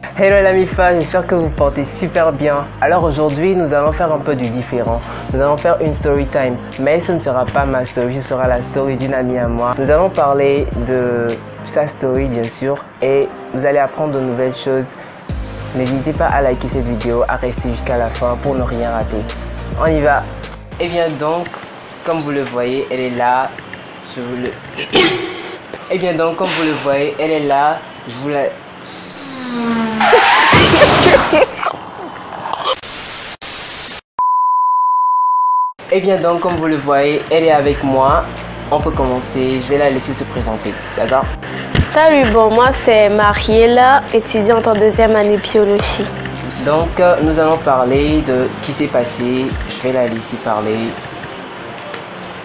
Hello les amis fans, j'espère que vous portez super bien. Alors aujourd'hui nous allons faire un peu du différent. Nous allons faire une story time, mais ce ne sera pas ma story, ce sera la story d'une amie à moi. Nous allons parler de sa story bien sûr et vous allez apprendre de nouvelles choses. N'hésitez pas à liker cette vidéo, à rester jusqu'à la fin pour ne rien rater. On y va. Et bien donc, comme vous le voyez, elle est là. Et bien donc, comme vous le voyez, elle est là. Je vous la... Et bien donc, comme vous le voyez, elle est avec moi. On peut commencer. Je vais la laisser se présenter. D'accord? Salut, bon, moi c'est Mariella, étudiante en deuxième année biologie. Donc, nous allons parler de ce qui s'est passé. Je vais la laisser parler.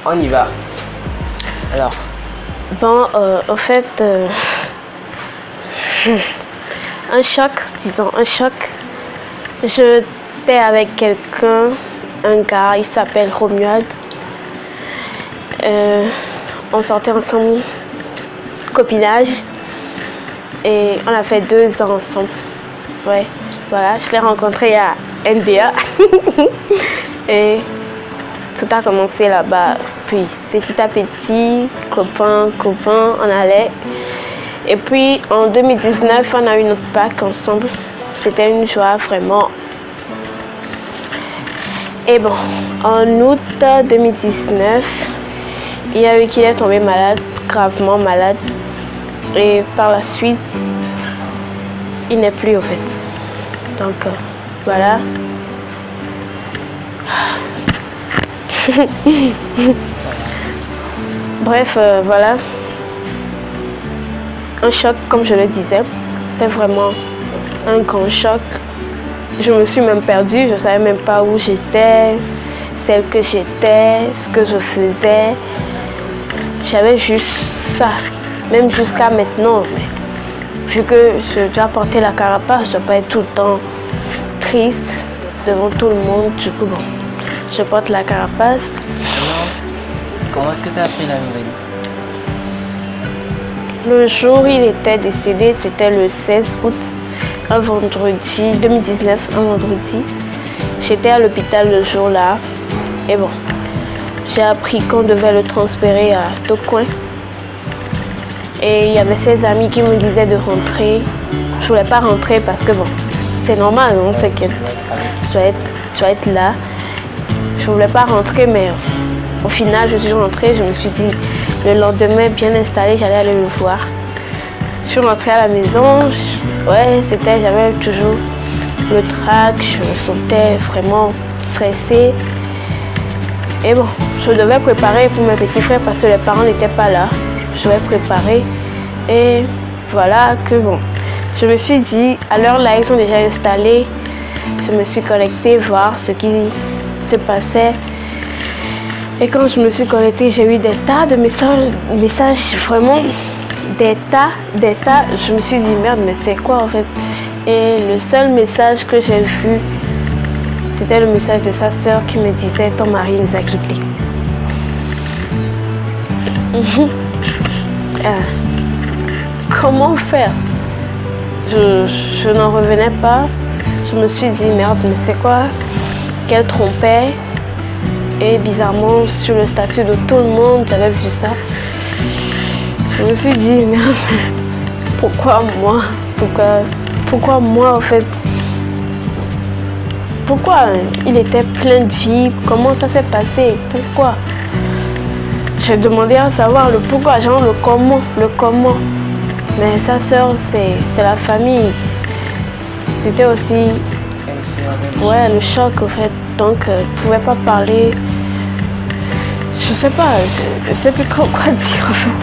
On y va. Alors. Bon, au fait, un choc, disons, un choc. J'étais avec quelqu'un, un gars, il s'appelle Romuald. On sortait ensemble, copinage, et on a fait 2 ans ensemble. Ouais, voilà, je l'ai rencontré à NBA. Et tout a commencé là-bas. Puis petit à petit, copain, on allait. Et puis en 2019, on a eu notre Pâques ensemble. C'était une joie vraiment. Et bon, en août 2019, il y a eu qu'il est tombé malade, gravement malade. Et par la suite, il n'est plus au fait. Donc voilà. Bref, voilà. Un choc, comme je le disais. C'était vraiment un grand choc. Je me suis même perdue. Je ne savais même pas où j'étais, celle que j'étais, ce que je faisais. J'avais juste ça. Même jusqu'à maintenant. Mais vu que je dois porter la carapace, je ne dois pas être tout le temps triste devant tout le monde. Du coup, bon, je porte la carapace. Comment est-ce que tu as appris la nouvelle? Le jour où il était décédé, c'était le 16 août, un vendredi 2019, un vendredi. J'étais à l'hôpital le jour-là. Et bon, j'ai appris qu'on devait le transférer à Tocoin. Et il y avait ses amis qui me disaient de rentrer. Je voulais pas rentrer parce que bon, c'est normal, on sait que je dois être là. Je voulais pas rentrer, mais au final, je suis rentrée. Je me suis dit, le lendemain, bien installé, j'allais aller le voir. Je suis rentrée à la maison. Ouais, j'avais toujours le trac. Je me sentais vraiment stressée. Et bon, je devais préparer pour mes petits frères parce que les parents n'étaient pas là. Je devais préparer. Et voilà que bon, je me suis dit, à l'heure là, ils sont déjà installés. Je me suis connectée voir ce qui se passait. Et quand je me suis connectée, j'ai eu des tas de messages vraiment, des tas. Je me suis dit, merde, mais c'est quoi en fait? Et le seul message que j'ai vu, c'était le message de sa sœur qui me disait, ton mari nous a quittés. Comment faire? Je n'en revenais pas. Je me suis dit, merde, mais c'est quoi? Qu'elle trompait. Et bizarrement, sur le statut de tout le monde, j'avais vu ça. Je me suis dit, merde, pourquoi moi? Pourquoi moi en fait? Pourquoi il était plein de vie? Comment ça s'est passé? Pourquoi? J'ai demandé à savoir le pourquoi, genre le comment. Mais sa soeur, c'est la famille. C'était aussi... Ouais, le choc en fait. Donc, je ne pouvais pas parler. Je sais pas, je sais plus trop quoi dire en fait.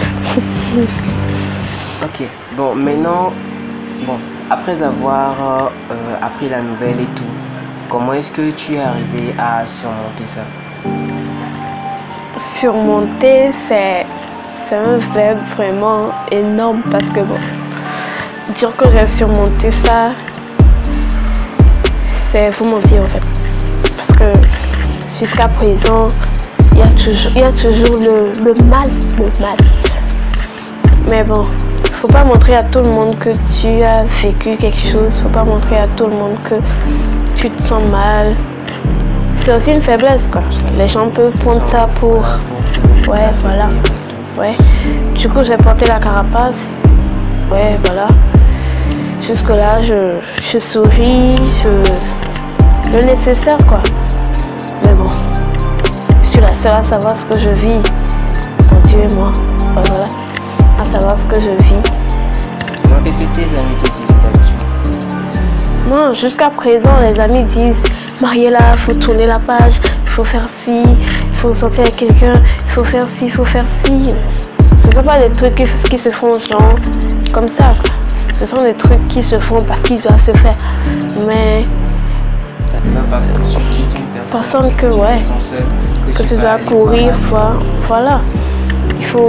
Ok, bon, maintenant, bon, après avoir appris la nouvelle et tout, comment est-ce que tu es arrivé à surmonter ça? Surmonter, c'est un verbe vraiment énorme parce que bon, dire que j'ai surmonté ça, c'est vous mentir en fait. Parce que jusqu'à présent, il y a toujours le mal. Mais bon, faut pas montrer à tout le monde que tu as vécu quelque chose. Faut pas montrer à tout le monde que tu te sens mal. C'est aussi une faiblesse, quoi. Les gens peuvent prendre ça pour... Ouais, voilà. Ouais. Du coup, j'ai porté la carapace. Ouais, voilà. Jusque-là, je souris, le nécessaire, quoi. Mais bon, je suis la seule à savoir ce que je vis. Mon Dieu et moi. Ouais, voilà. À savoir ce que je vis. Donc, qu'est-ce que tes amis te disent d'habitude? Non, jusqu'à présent, les amis disent Mariella, il faut tourner la page, il faut faire ci, il faut sortir avec quelqu'un, il faut faire ci, il faut faire ci. Ce ne sont pas des trucs qui se font genre comme ça, quoi. Ce sont des trucs qui se font parce qu'ils doivent se faire. Mais c'est pas parce que tu quittes une personne que ouais, que tu dois courir, voilà.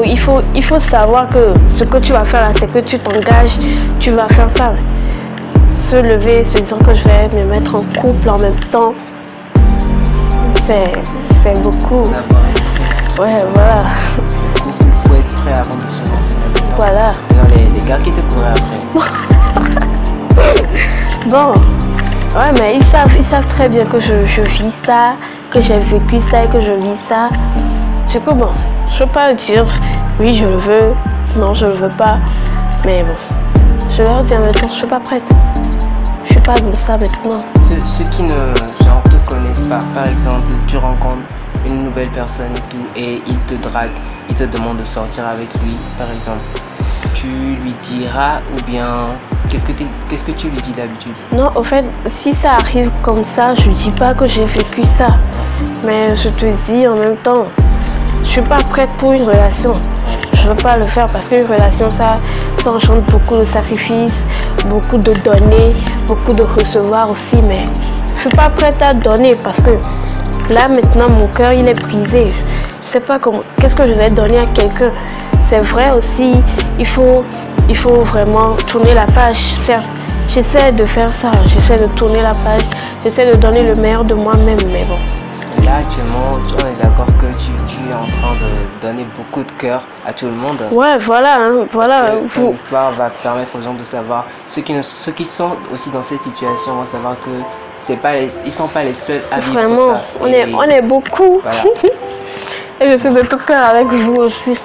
Il faut savoir que ce que tu vas faire là, c'est que tu t'engages, tu vas faire ça. Se lever, se dire que je vais me mettre en couple en même temps, c'est beaucoup. Ouais, voilà. Il faut être prêt avant de se lancer là-dedans. Voilà. Non, les gars qui te couraient après. Bon, ouais, mais ils savent très bien que je vis ça, que j'ai vécu ça et que je vis ça. Du coup, bon, je peux pas dire oui, je le veux, non, je le veux pas. Mais bon, je leur dis en même temps, je suis pas prête. Je suis pas dans ça maintenant. Ceux qui ne genre, te connaissent pas, par exemple, tu rencontres une nouvelle personne et tout, et il te drague, il te demande de sortir avec lui, par exemple. Tu lui diras ou bien qu'est-ce que tu lui dis d'habitude? Non, au fait, si ça arrive comme ça, je dis pas que j'ai vécu ça. Mais je te dis en même temps, je suis pas prête pour une relation. Je veux pas le faire parce qu'une relation, ça engendre beaucoup de sacrifices, beaucoup de donner, beaucoup de recevoir aussi. Mais je suis pas prête à donner parce que là maintenant mon cœur il est brisé. Je sais pas comment, qu'est-ce que je vais donner à quelqu'un. C'est vrai aussi, il faut vraiment tourner la page. Certes, j'essaie de faire ça, j'essaie de tourner la page, j'essaie de donner le meilleur de moi-même, mais bon. Là actuellement, on est d'accord que tu es en train de donner beaucoup de cœur à tout le monde. Ouais, voilà, hein, voilà. Ton histoire va permettre aux gens de savoir. Ceux qui sont aussi dans cette situation vont savoir que ils sont pas les seuls à vivre vraiment, ça. On est beaucoup. Voilà. Et je suis de tout cœur avec vous aussi.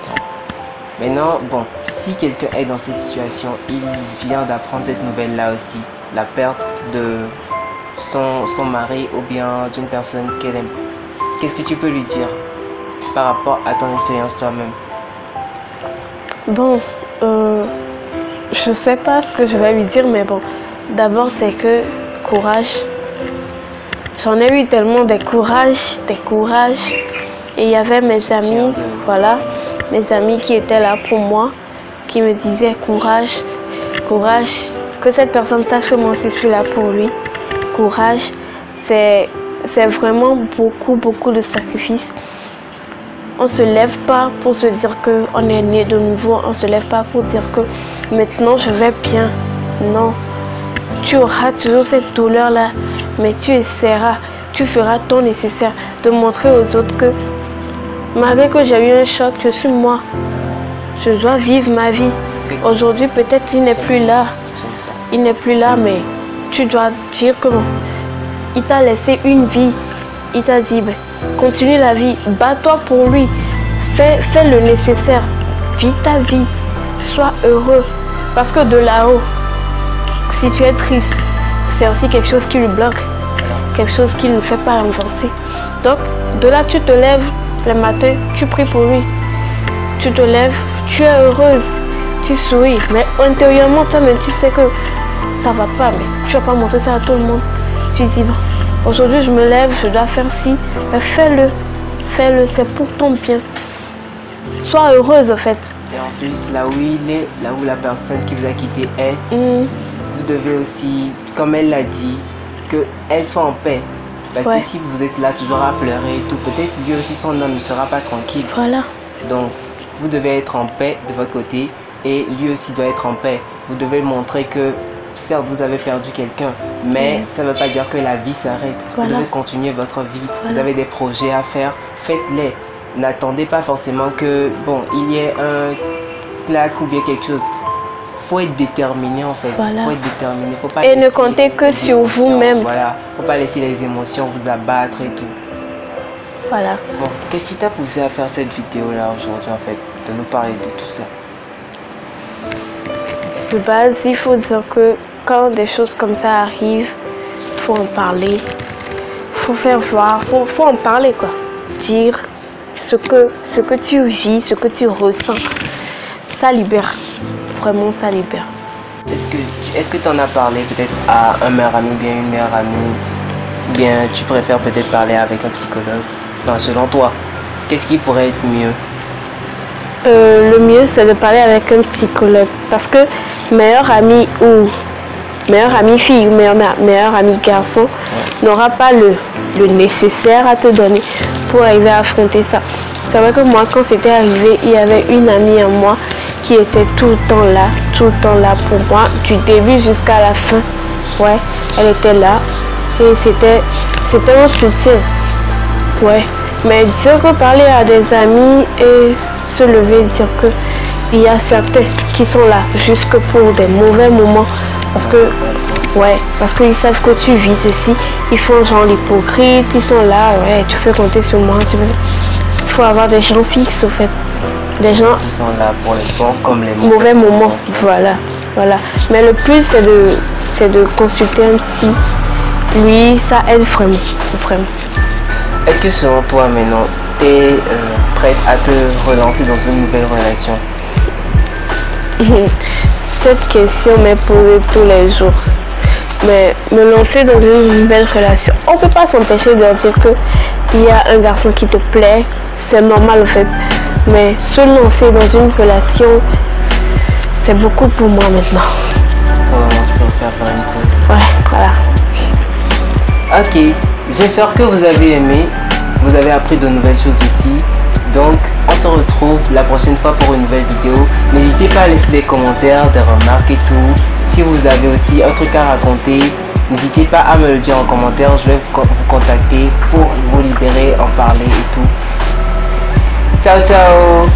Maintenant, bon, si quelqu'un est dans cette situation, il vient d'apprendre cette nouvelle-là aussi, la perte de son mari ou bien d'une personne qu'elle aime. Qu'est-ce que tu peux lui dire par rapport à ton expérience toi-même? Bon, je sais pas ce que je vais lui dire, mais bon, d'abord c'est que courage. J'en ai eu tellement des courages. Et il y avait mes amis, voilà, mes amis qui étaient là pour moi, qui me disaient courage, que cette personne sache que moi aussi je suis là pour lui. Courage, c'est vraiment beaucoup de sacrifices. On se lève pas pour se dire que on est né de nouveau, on se lève pas pour dire que maintenant je vais bien. Non, tu auras toujours cette douleur là, mais tu essaieras, tu feras ton nécessaire de montrer aux autres que malgré que j'ai eu un choc, je suis moi. Je dois vivre ma vie. Aujourd'hui, peut-être il n'est plus là. Il n'est plus là, mais tu dois dire que il t'a laissé une vie. Il t'a dit, ben, continue la vie. Bats-toi pour lui. Fais le nécessaire. Vis ta vie. Sois heureux. Parce que de là-haut, si tu es triste, c'est aussi quelque chose qui lui bloque. Quelque chose qui ne fait pas avancer. Donc, de là, tu te lèves le matin, tu pries pour lui. Tu te lèves, tu es heureuse, tu souris. Mais intérieurement, toi-même, tu sais que ça va pas, mais tu vas pas montrer ça à tout le monde. Tu dis, bon, aujourd'hui, je me lève, je dois faire ci. Mais fais-le, c'est pour ton bien. Sois heureuse, en fait. Et en plus, là où il est, là où la personne qui vous a quitté est, vous devez aussi, comme elle l'a dit, qu'elle soit en paix. Parce que si vous êtes là toujours à pleurer et tout, peut-être lui aussi son âme ne sera pas tranquille. Voilà. Donc, vous devez être en paix de votre côté et lui aussi doit être en paix. Vous devez montrer que, certes, vous avez perdu quelqu'un, mais ça ne veut pas dire que la vie s'arrête. Vous devez continuer votre vie. Vous avez des projets à faire, faites-les. N'attendez pas forcément que, bon, il y ait un claque ou bien quelque chose. faut être déterminé en fait. Voilà. Faut être déterminé. Faut pas Et ne laisser comptez que les sur émotions, vous-même. Voilà. Faut pas laisser les émotions vous abattre et tout. Voilà. Bon, qu'est-ce qui t'a poussé à faire cette vidéo là aujourd'hui en fait, de nous parler de tout ça? De base, il faut dire que quand des choses comme ça arrivent, il faut en parler. Il faut faire voir, faut en parler quoi. Dire ce que tu vis, ce que tu ressens. Ça libère. Vraiment, ça libère. Est-ce que tu en as parlé peut-être à un meilleur ami ou bien une meilleure amie? Ou bien tu préfères peut-être parler avec un psychologue? Enfin, selon toi, qu'est-ce qui pourrait être mieux? Le mieux, c'est de parler avec un psychologue. Parce que meilleur ami ou meilleure amie fille ou meilleur ami garçon n'aura pas le nécessaire à te donner pour arriver à affronter ça. C'est vrai que moi, quand c'était arrivé, il y avait une amie à moi qui était tout le temps là pour moi, du début jusqu'à la fin. Ouais, elle était là et c'était mon soutien. Ouais, mais dire que parler à des amis et se lever et dire que il y a certains qui sont là jusque pour des mauvais moments parce que parce qu'ils savent que tu vis ceci, ils font genre l'hypocrite, ils sont là, ouais, tu peux compter sur moi, il faut avoir des gens fixes au fait, des gens qui sont là pour les bons comme les mauvais moments, voilà. Mais le plus c'est de consulter un psy, lui ça aide vraiment. Est-ce que selon toi maintenant, tu es prête à te relancer dans une nouvelle relation? Cette question m'est posée tous les jours. Mais me lancer dans une nouvelle relation, on ne peut pas s'empêcher de dire qu'il y a un garçon qui te plaît, c'est normal en fait. Mais se lancer dans une relation, c'est beaucoup pour moi maintenant. Tu peux faire une pause. Ouais, voilà. Ok, j'espère que vous avez aimé, vous avez appris de nouvelles choses aussi. Donc, on se retrouve la prochaine fois pour une nouvelle vidéo. N'hésitez pas à laisser des commentaires, des remarques et tout. Si vous avez aussi un truc à raconter, n'hésitez pas à me le dire en commentaire. Je vais vous contacter pour vous libérer, en parler et tout. Ciao, ciao.